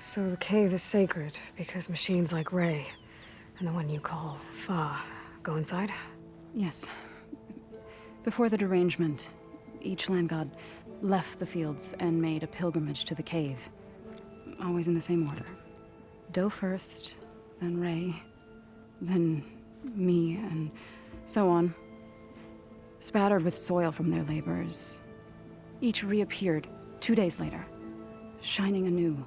So the cave is sacred because machines like Ray, and the one you call Fa, go inside? Yes. Before the derangement, each land god left the fields and made a pilgrimage to the cave. Always in the same order. Do first, then Ray, then me, and so on. Spattered with soil from their labors. Each reappeared 2 days later, shining anew.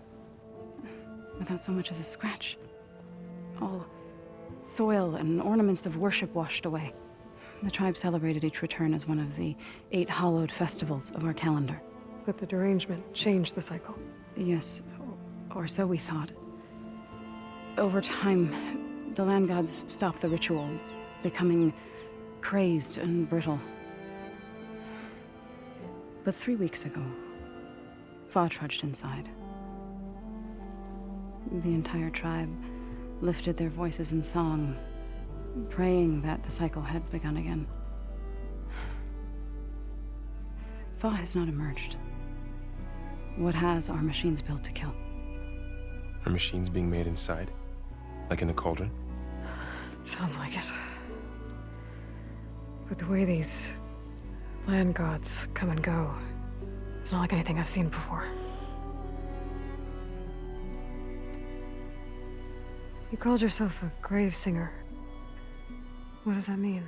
Without so much as a scratch. All soil and ornaments of worship washed away. The tribe celebrated each return as one of the 8 hallowed festivals of our calendar. But the derangement changed the cycle. Yes, or so we thought. Over time, the land gods stopped the ritual, becoming crazed and brittle. But 3 weeks ago, Fa trudged inside. The entire tribe lifted their voices in song, praying that the cycle had begun again. Fa has not emerged. What has are machines built to kill. Are machines being made inside? Like in a cauldron? Sounds like it. But the way these land gods come and go, it's not like anything I've seen before. You called yourself a grave singer. What does that mean?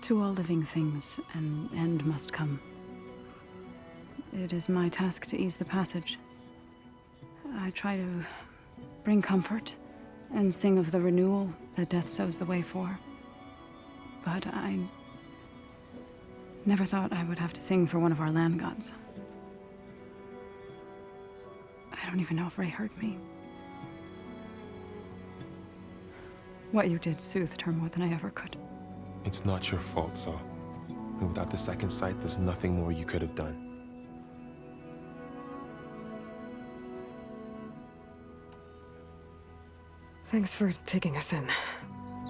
To all living things, an end must come. It is my task to ease the passage. I try to bring comfort and sing of the renewal that death sows the way for. But I never thought I would have to sing for one of our land gods. I don't even know if Ray heard me. What you did soothed her more than I ever could. It's not your fault, Saw. And without the second sight, there's nothing more you could have done. Thanks for taking us in.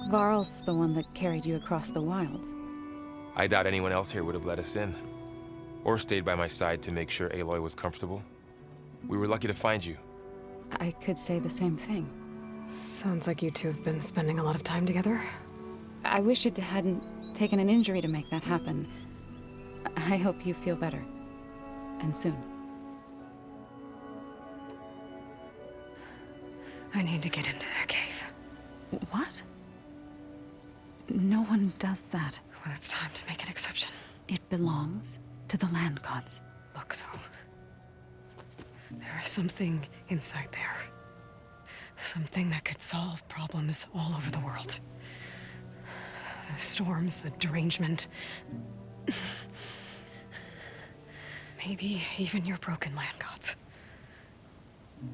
Varl's the one that carried you across the wilds. I doubt anyone else here would have let us in. Or stayed by my side to make sure Aloy was comfortable. We were lucky to find you. I could say the same thing. Sounds like you two have been spending a lot of time together. I wish it hadn't taken an injury to make that happen. I hope you feel better. And soon. I need to get into that cave. What? No one does that. Well, it's time to make an exception. It belongs to the land gods. Look, so... there is something inside there. Something that could solve problems all over the world. The storms, the derangement. Maybe even your broken land gods.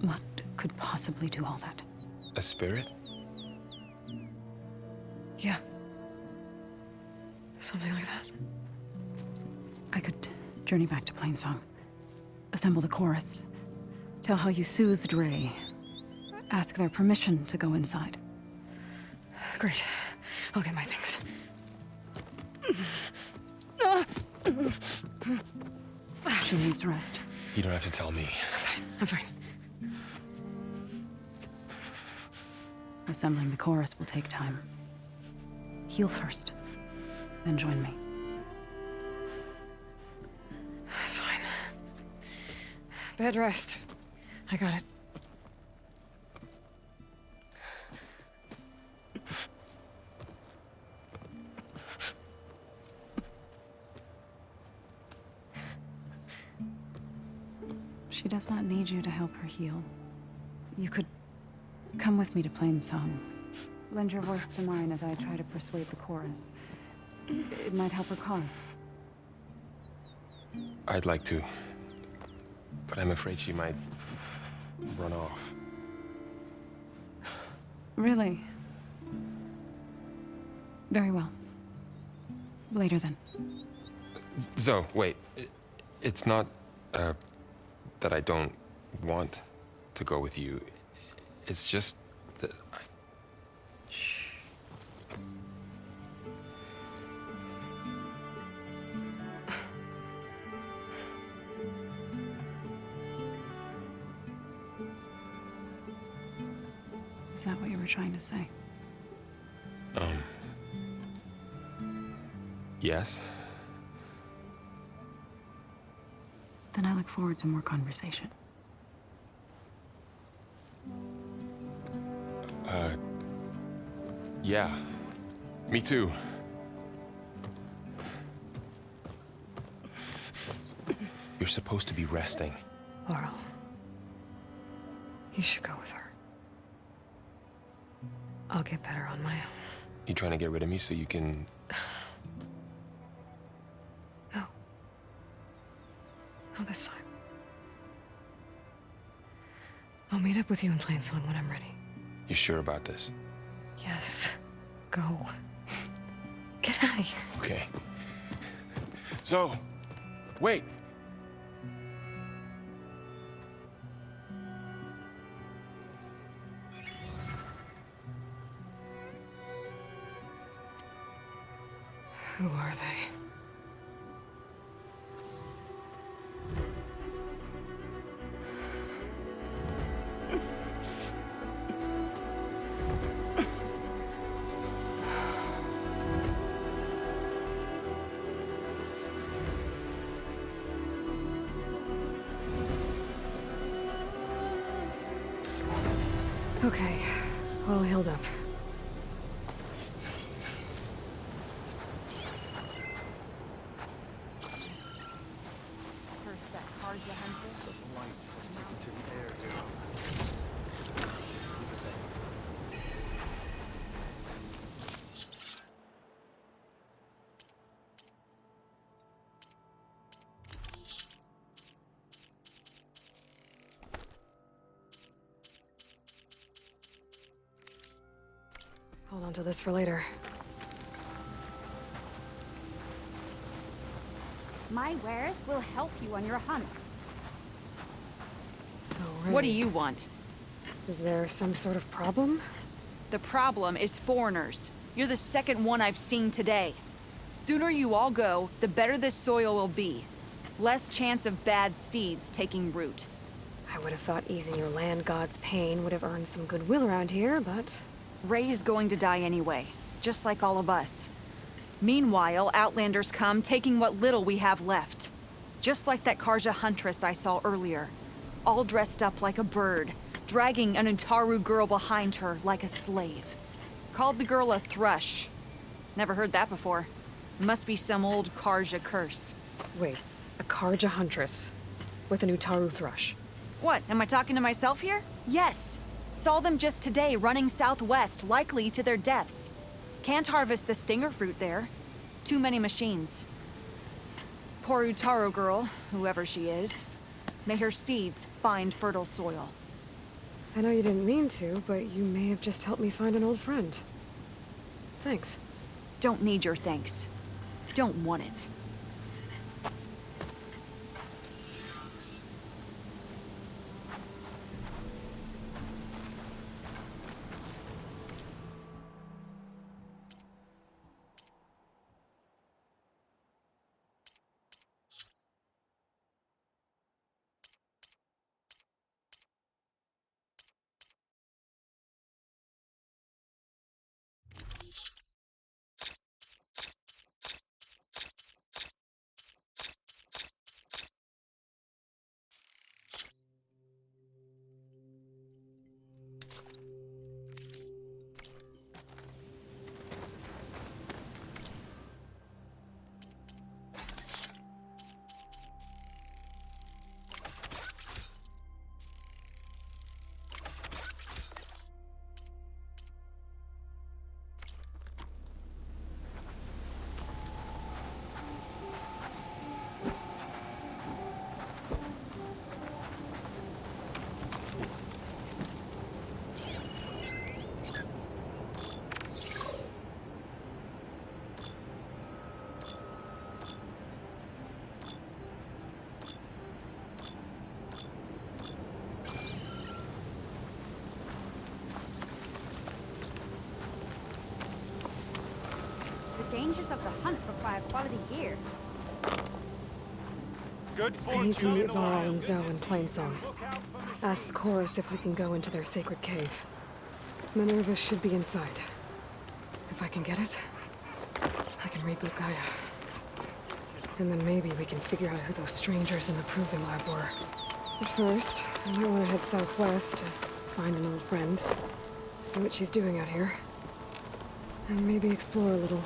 What could possibly do all that? A spirit? Yeah. Something like that. I could journey back to Plainsong. Assemble the chorus. Tell how you soothed Ray. Ask their permission to go inside. Great. I'll get my things. She needs rest. You don't have to tell me. I'm fine. Assembling the chorus will take time. Heal first, then join me. Fine. Bed rest. I got it. She does not need you to help her heal. You could come with me to Plainsong. Lend your voice to mine as I try to persuade the chorus. It might help her cause. I'd like to. But I'm afraid she might run off. Really? Very well. Later then. Zoe, wait. It's not, that I don't want to go with you. It's just that I... Shh. Is that what you were trying to say? Yes? Then I look forward to more conversation. Yeah. Me too. You're supposed to be resting. Varl. You should go with her. I'll get better on my own. You trying to get rid of me so you can... No. Not this time. I'll meet up with you in Plainsong when I'm ready. You sure about this? Yes. Go. Get out of here. Okay. So, wait. Who are they? Okay, all healed up. Hold on to this for later. My wares will help you on your hunt. So, What do you want? Is there some sort of problem? The problem is foreigners. You're the second one I've seen today. Sooner you all go, the better this soil will be. Less chance of bad seeds taking root. I would have thought easing your land god's pain would have earned some goodwill around here, but... Ray is going to die anyway, just like all of us. Meanwhile, Outlanders come, taking what little we have left. Just like that Karja huntress I saw earlier. All dressed up like a bird, dragging an Utaru girl behind her like a slave. Called the girl a thrush. Never heard that before. Must be some old Karja curse. Wait, a Karja huntress with an Utaru thrush. What, am I talking to myself here? Yes. Saw them just today running southwest, likely to their deaths. Can't harvest the stinger fruit there. Too many machines. Poor Utaru girl, whoever she is. May her seeds find fertile soil. I know you didn't mean to, but you may have just helped me find an old friend. Thanks. Don't need your thanks. Don't want it. The dangers of the hunt require quality gear. I need to meet Varl and Zoe in Plainsong. Ask the chorus if we can go into their sacred cave. Minerva should be inside. If I can get it, I can reboot Gaia. And then maybe we can figure out who those strangers in the proving lab were. But first, I might want to head southwest to find an old friend. See what she's doing out here. And maybe explore a little.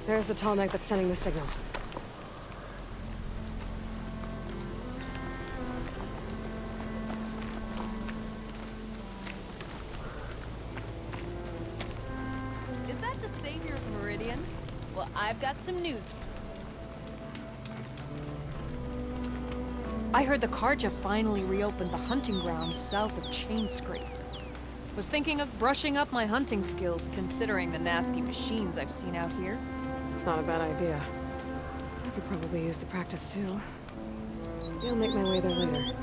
There's the tall neck that's sending the signal. Is that the savior of Meridian? Well, I've got some news. I heard the Karja finally reopened the hunting grounds south of Chainscrape. Was thinking of brushing up my hunting skills, considering the nasty machines I've seen out here. It's not a bad idea. I could probably use the practice too. Maybe I'll make my way there later.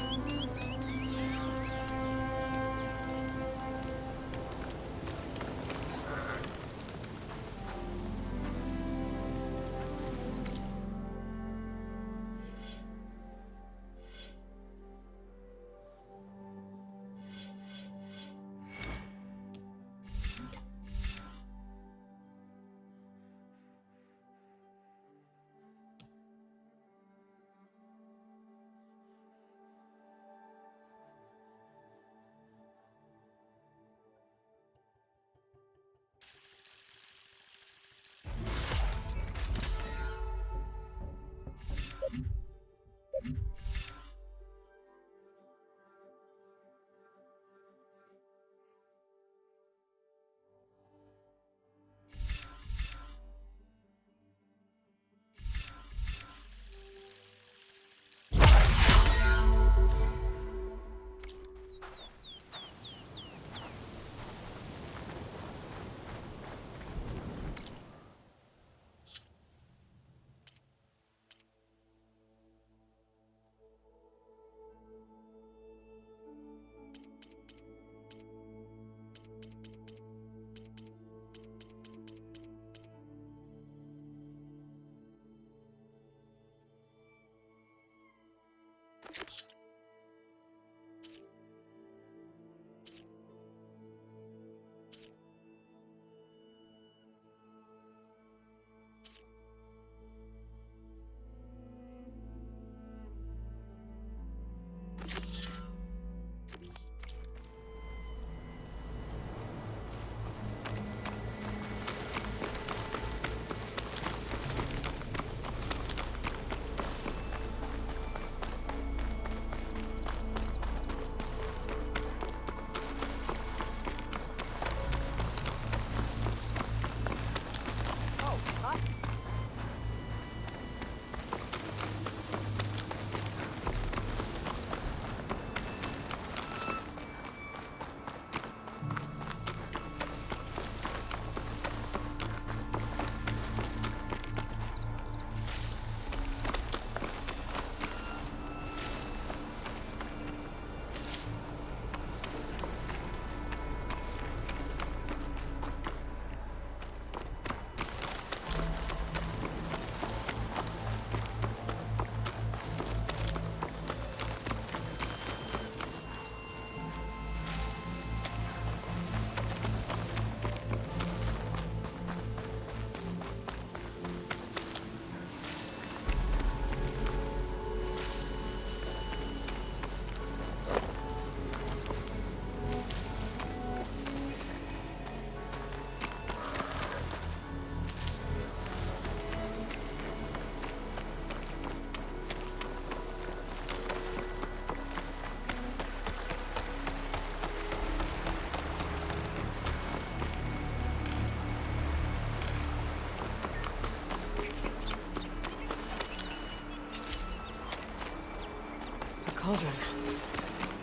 cauldron.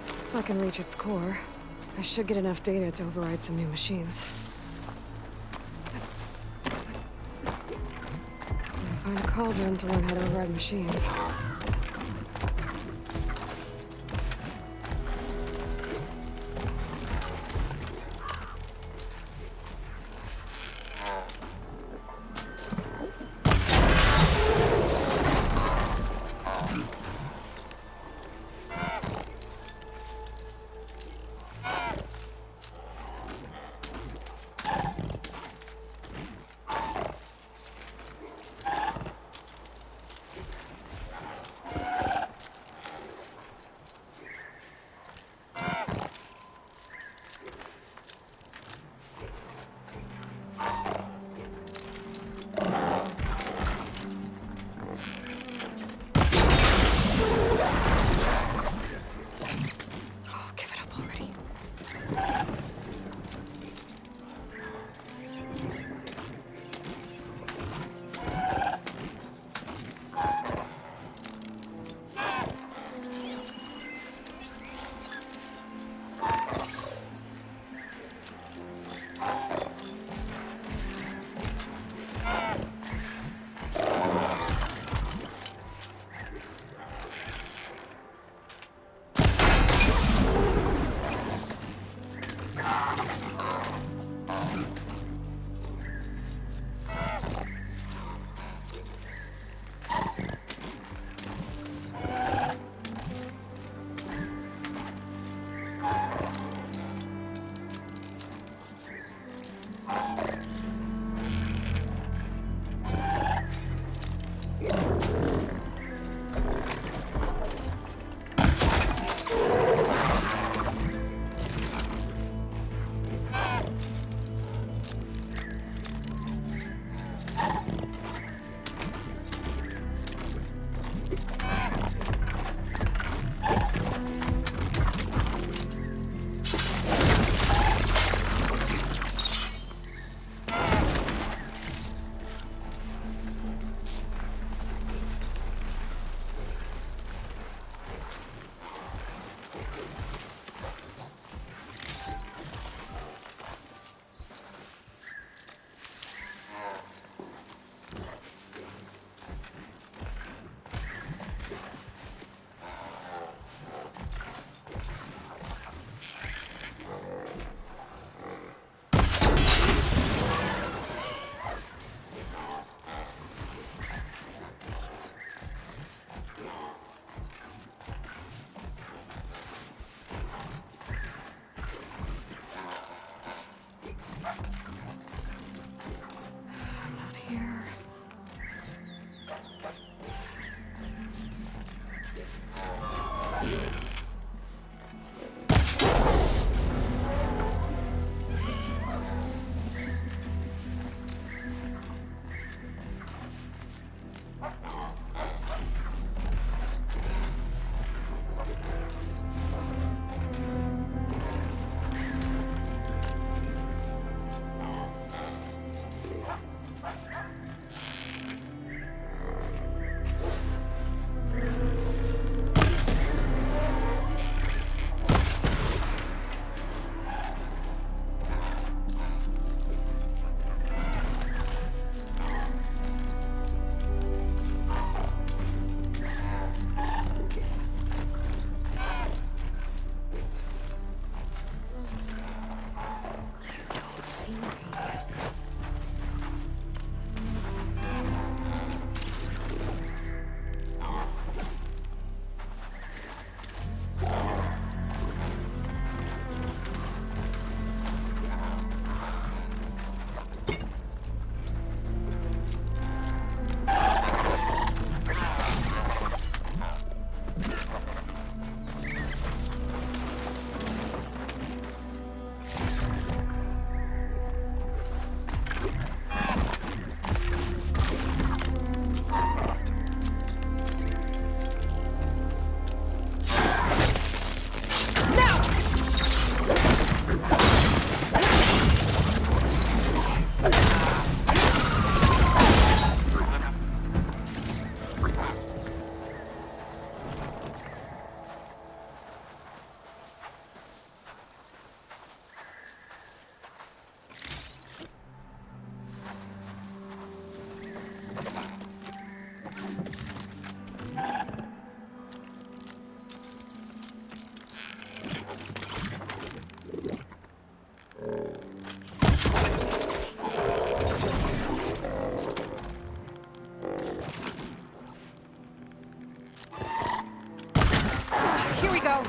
If I can reach its core, I should get enough data to override some new machines. Gotta find a cauldron to learn how to override machines. go.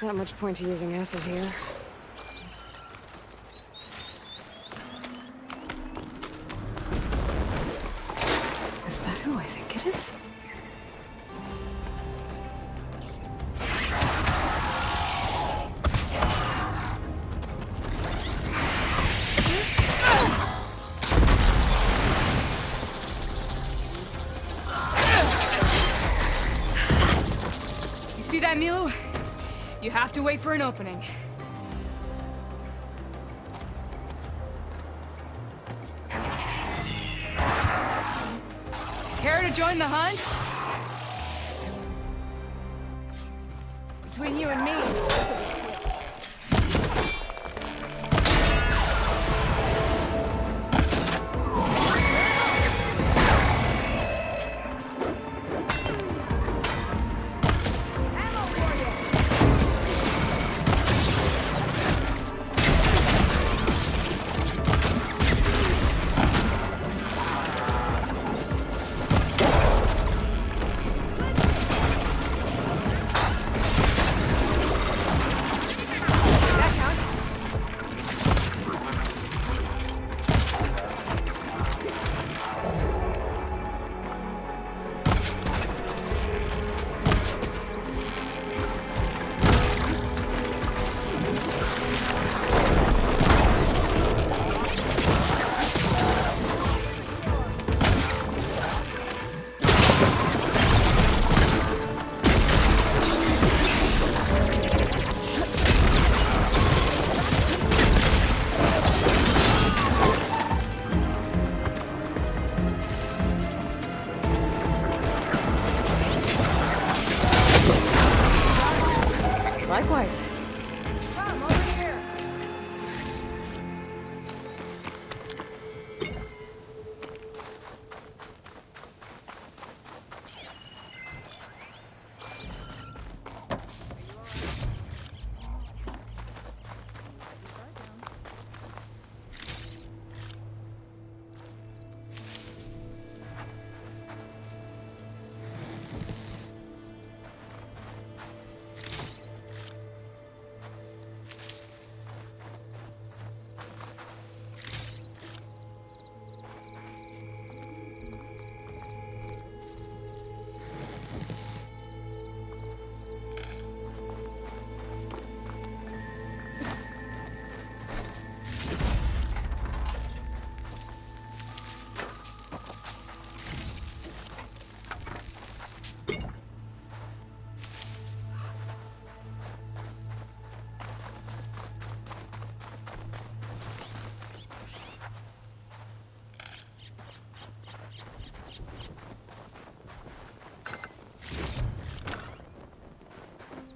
Not much point to using acid here. Is that who I think it is? You see that, Milo? You have to wait for an opening. Care to join the hunt? Between you and me. Likewise. Come over here.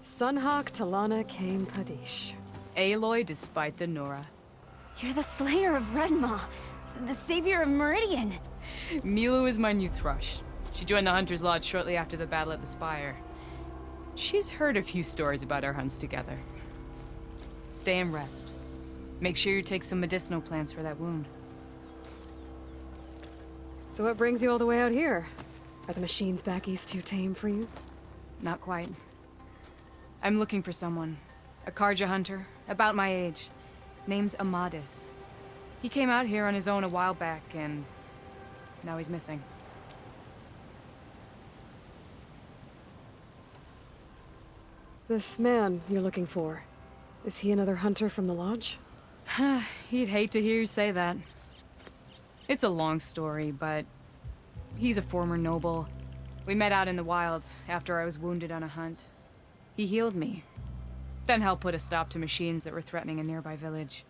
Sunhawk Talana Kane Padish. Aloy despite the Nora. You're the slayer of Redmaw, the savior of Meridian. Milu is my new thrush. She joined the Hunter's Lodge shortly after the Battle at the Spire. She's heard a few stories about our hunts together. Stay and rest. Make sure you take some medicinal plants for that wound. So what brings you all the way out here? Are the machines back east too tame for you? Not quite. I'm looking for someone. A Karja hunter, about my age. Name's Amadis. He came out here on his own a while back, and now he's missing. This man you're looking for, is he another hunter from the lodge? He'd hate to hear you say that. It's a long story, but he's a former noble. We met out in the wilds after I was wounded on a hunt. He healed me, then helped put a stop to machines that were threatening a nearby village.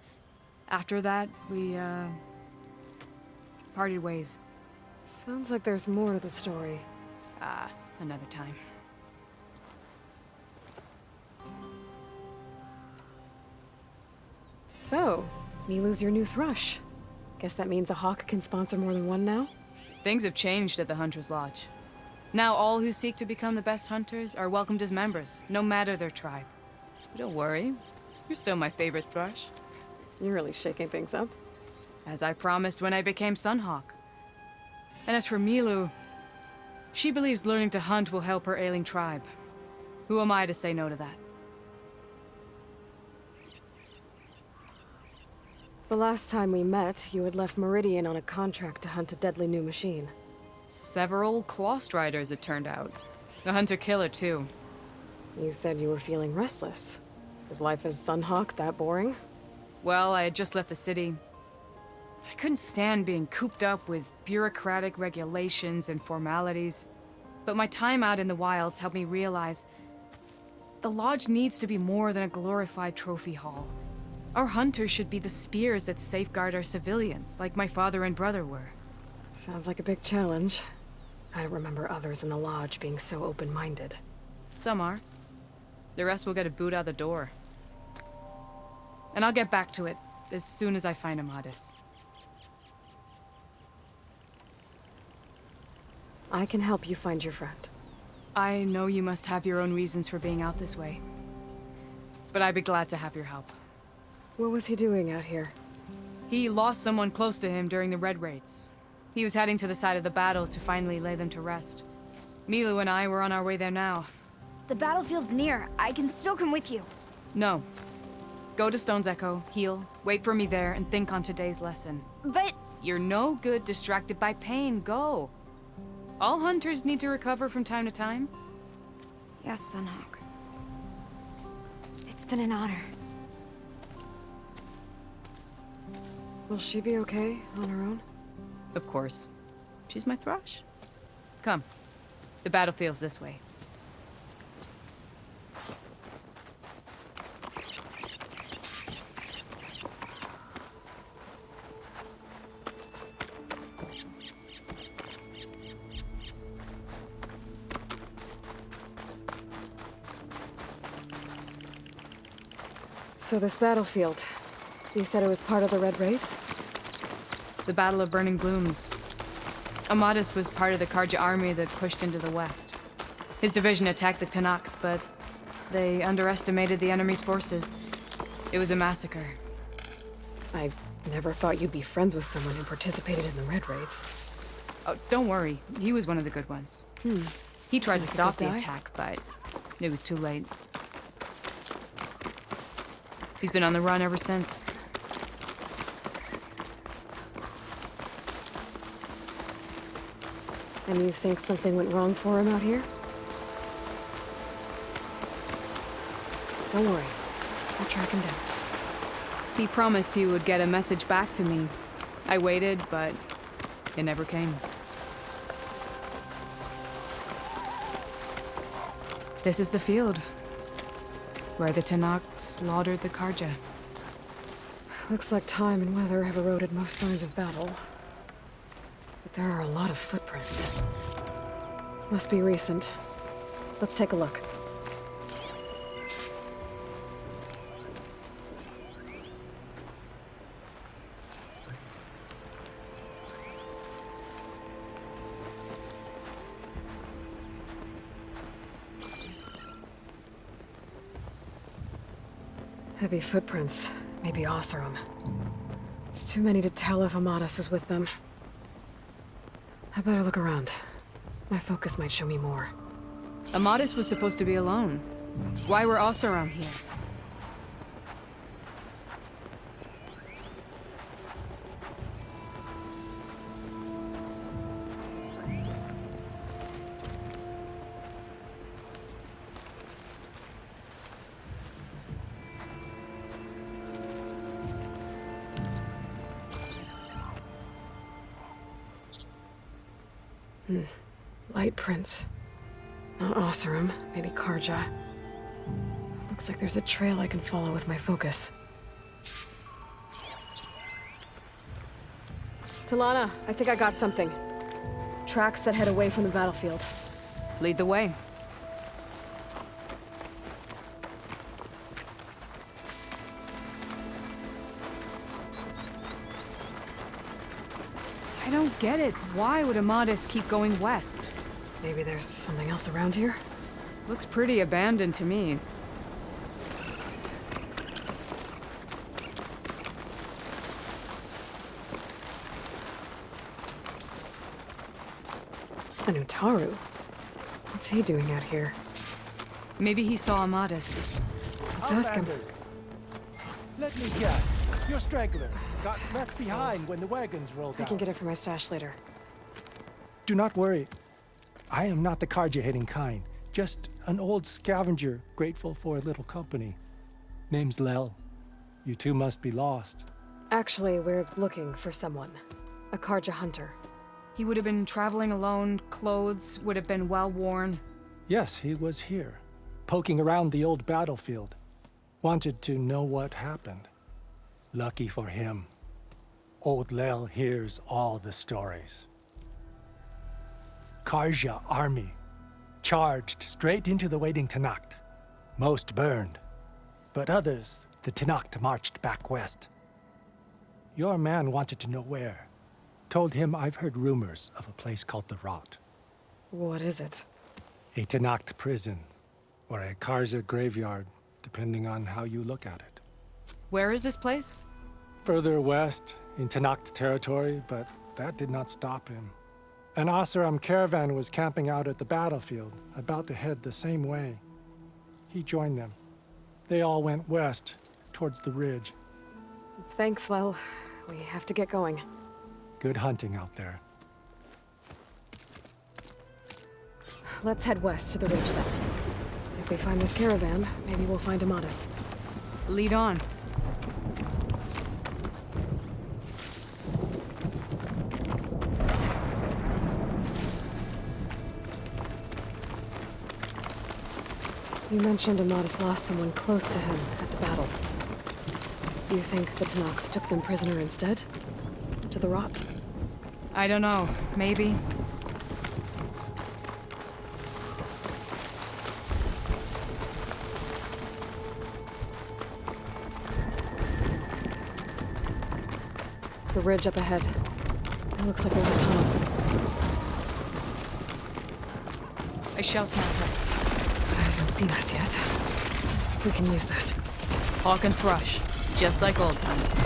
After that, we, parted ways. Sounds like there's more to the story. Another time. So, Milu's your new thrush. Guess that means a hawk can sponsor more than one now? Things have changed at the Hunter's Lodge. Now all who seek to become the best hunters are welcomed as members, no matter their tribe. But don't worry, you're still my favorite thrush. You're really shaking things up. As I promised when I became Sunhawk. And as for Milu, she believes learning to hunt will help her ailing tribe. Who am I to say no to that? The last time we met, you had left Meridian on a contract to hunt a deadly new machine. Several Claw Striders, it turned out. A hunter-killer, too. You said you were feeling restless. Is life as Sunhawk that boring? Well, I had just left the city. I couldn't stand being cooped up with bureaucratic regulations and formalities. But my time out in the wilds helped me realize the Lodge needs to be more than a glorified trophy hall. Our hunters should be the spears that safeguard our civilians, like my father and brother were. Sounds like a big challenge. I don't remember others in the Lodge being so open-minded. Some are. The rest will get a boot out the door. And I'll get back to it as soon as I find Amadis. I can help you find your friend. I know you must have your own reasons for being out this way. But I'd be glad to have your help. What was he doing out here? He lost someone close to him during the Red Raids. He was heading to the side of the battle to finally lay them to rest. Milu and I were on our way there now. The battlefield's near. I can still come with you. No. Go to Stone's Echo, heal, wait for me there, and think on today's lesson. But... You're no good distracted by pain. Go. All hunters need to recover from time to time. Yes, Sunhawk. It's been an honor. Will she be okay on her own? Of course. She's my thrush. Come. The battlefield's this way. So this battlefield, you said it was part of the Red Raids? The Battle of Burning Blooms. Amadis was part of the Karja army that pushed into the west. His division attacked the Tanakh, but they underestimated the enemy's forces. It was a massacre. I never thought you'd be friends with someone who participated in the Red Raids. Oh, don't worry. He was one of the good ones. He tried to Sounds like a stop good the guy. attack, but it was too late. He's been on the run ever since. And you think something went wrong for him out here? Don't worry. I'll track him down. He promised he would get a message back to me. I waited, but it never came. This is the field, where the Tanakh slaughtered the Karja. Looks like time and weather have eroded most signs of battle. But there are a lot of footprints. Must be recent. Let's take a look. Heavy footprints. Maybe Osseram. It's too many to tell if Amadas is with them. I better look around. My focus might show me more. Amadis was supposed to be alone. Why were Osseram here? Light prints. Not Osseram, maybe Karja. Looks like there's a trail I can follow with my focus. Talana, I think I got something. Tracks that head away from the battlefield. Lead the way. I don't get it. Why would Amadis keep going west? Maybe there's something else around here? Looks pretty abandoned to me. An Utaru? What's he doing out here? Maybe he saw Amadis. Let's ask him. Let me guess. You're straggler. Got left behind when the wagons rolled I out. can get it for my stash later. Do not worry. I am not the Karja-hating kind. Just an old scavenger grateful for a little company. Name's Lel. You two must be lost. Actually, we're looking for someone. A Karja hunter. He would have been traveling alone, clothes would have been well worn. Yes, he was here. Poking around the old battlefield. Wanted to know what happened. Lucky for him. Old Lel hears all the stories. Karja army charged straight into the waiting Tenakth. Most burned, but others, the Tenakth marched back west. Your man wanted to know where. Told him I've heard rumors of a place called the Rot. What is it? A Tenakth prison, or a Karja graveyard, depending on how you look at it. Where is this place? Further west, in Tenakth territory, but that did not stop him. An Osseram caravan was camping out at the battlefield, about to head the same way. He joined them. They all went west, towards the ridge. Thanks, Lel. We have to get going. Good hunting out there. Let's head west to the ridge then. If we find this caravan, maybe we'll find Amadis. Lead on. You mentioned Amadis lost someone close to him at the battle. Do you think the Tenakth took them prisoner instead? To the Rot? I don't know. Maybe. The ridge up ahead. It looks like there's a tunnel. I shall snap her. It hasn't seen us yet. We can use that. Hawk and thrush. Just like old times.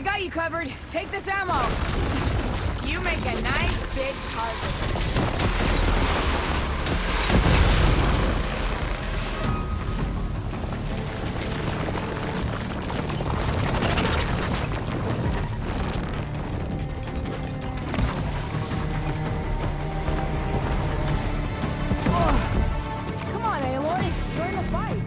got you covered. Take this ammo. You make a nice big target. Come on, Aloy. Join the fight.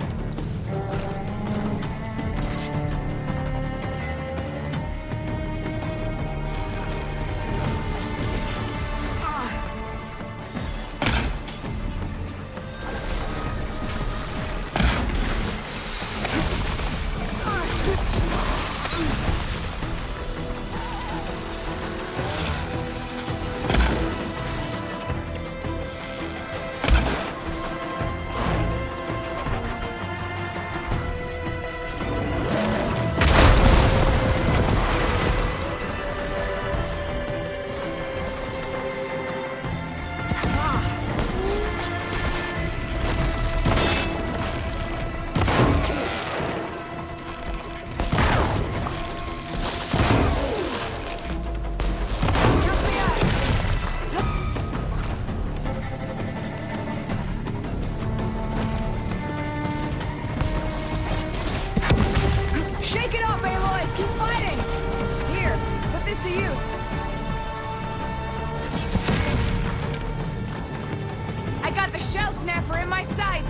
Shake it off, Aloy! Keep fighting! Here, put this to use. I got the shell snapper in my sights!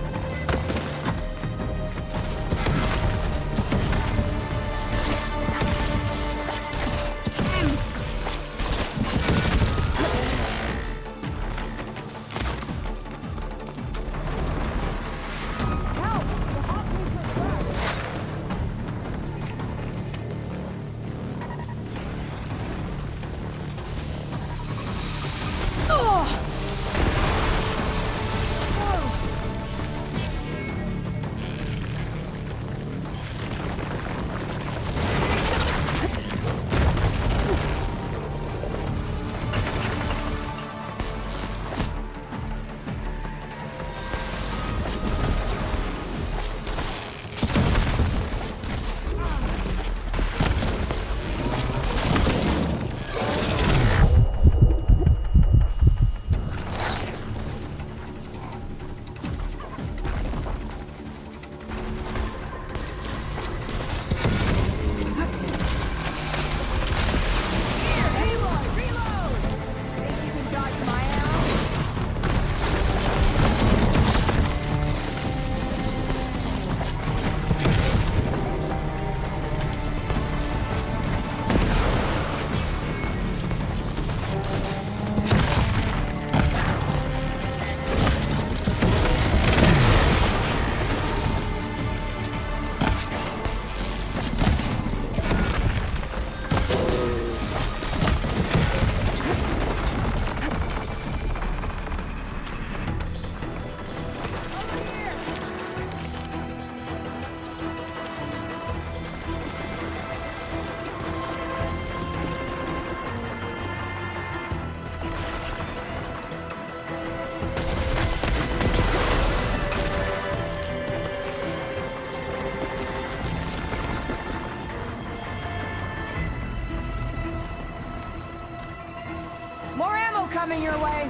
More ammo coming your way!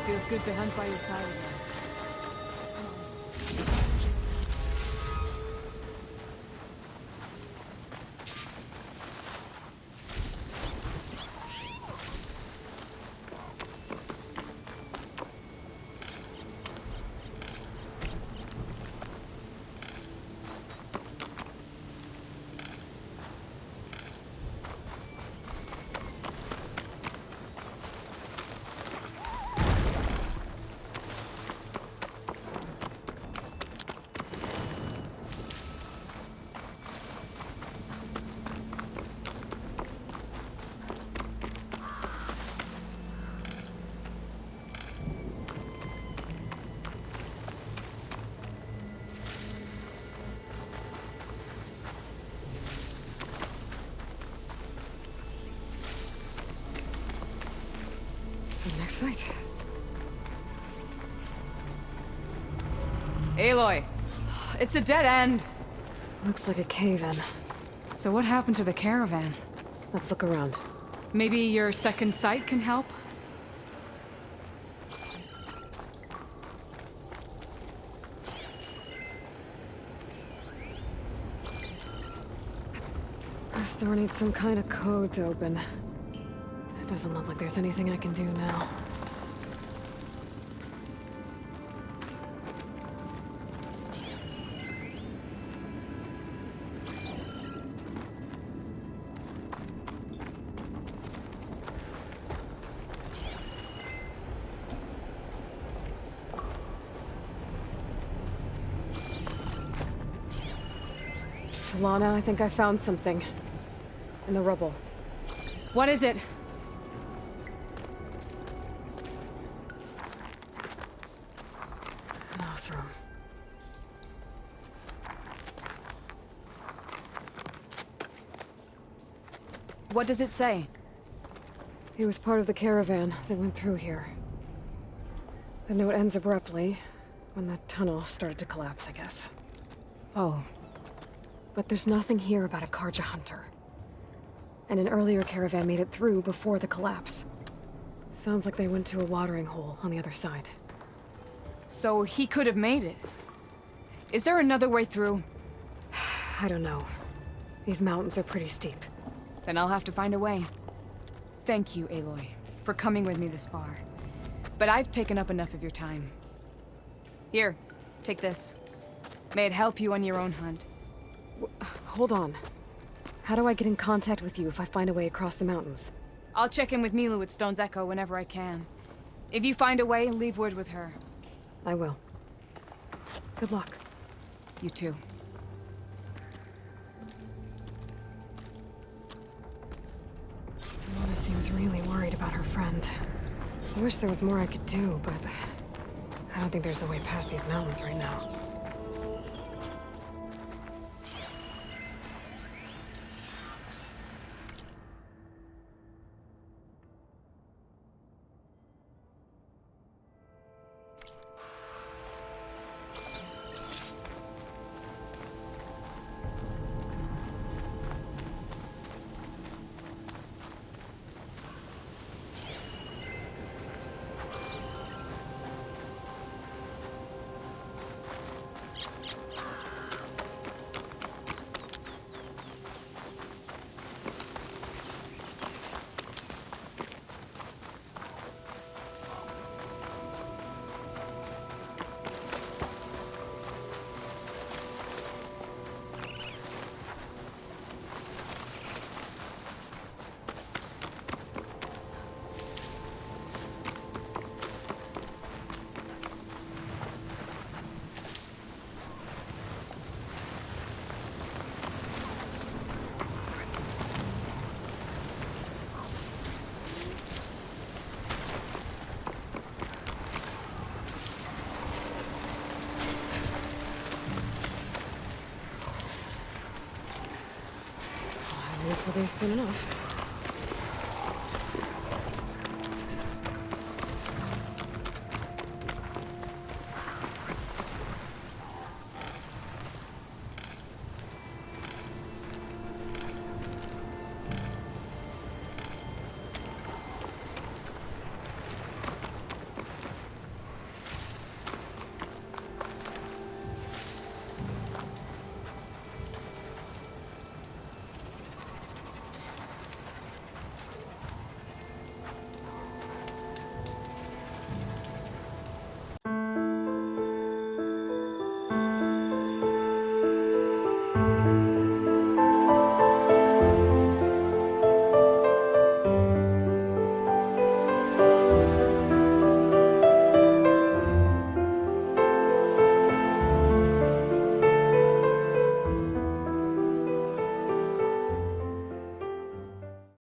Feels good to hunt by your side again. Next fight. Aloy! It's a dead end! Looks like a cave-in. So what happened to the caravan? Let's look around. Maybe your second sight can help? This door needs some kind of code to open. It doesn't look like there's anything I can do now. Talana, I think I found something. In the rubble. What is it? An Osram. What does it say? He was part of the caravan that went through here. The note ends abruptly, when the tunnel started to collapse, I guess. Oh. But there's nothing here about a Karja hunter. And an earlier caravan made it through before the collapse. Sounds like they went to a watering hole on the other side. So he could have made it. Is there another way through? I don't know. These mountains are pretty steep. Then I'll have to find a way. Thank you, Aloy, for coming with me this far. But I've taken up enough of your time. Here, take this. May it help you on your own hunt. Hold on. How do I get in contact with you if I find a way across the mountains? I'll check in with Milu at Stone's Echo whenever I can. If you find a way, leave word with her. I will. Good luck. You too. Talana seems really worried about her friend. I wish there was more I could do, but I don't think there's a way past these mountains right now. These will be soon enough.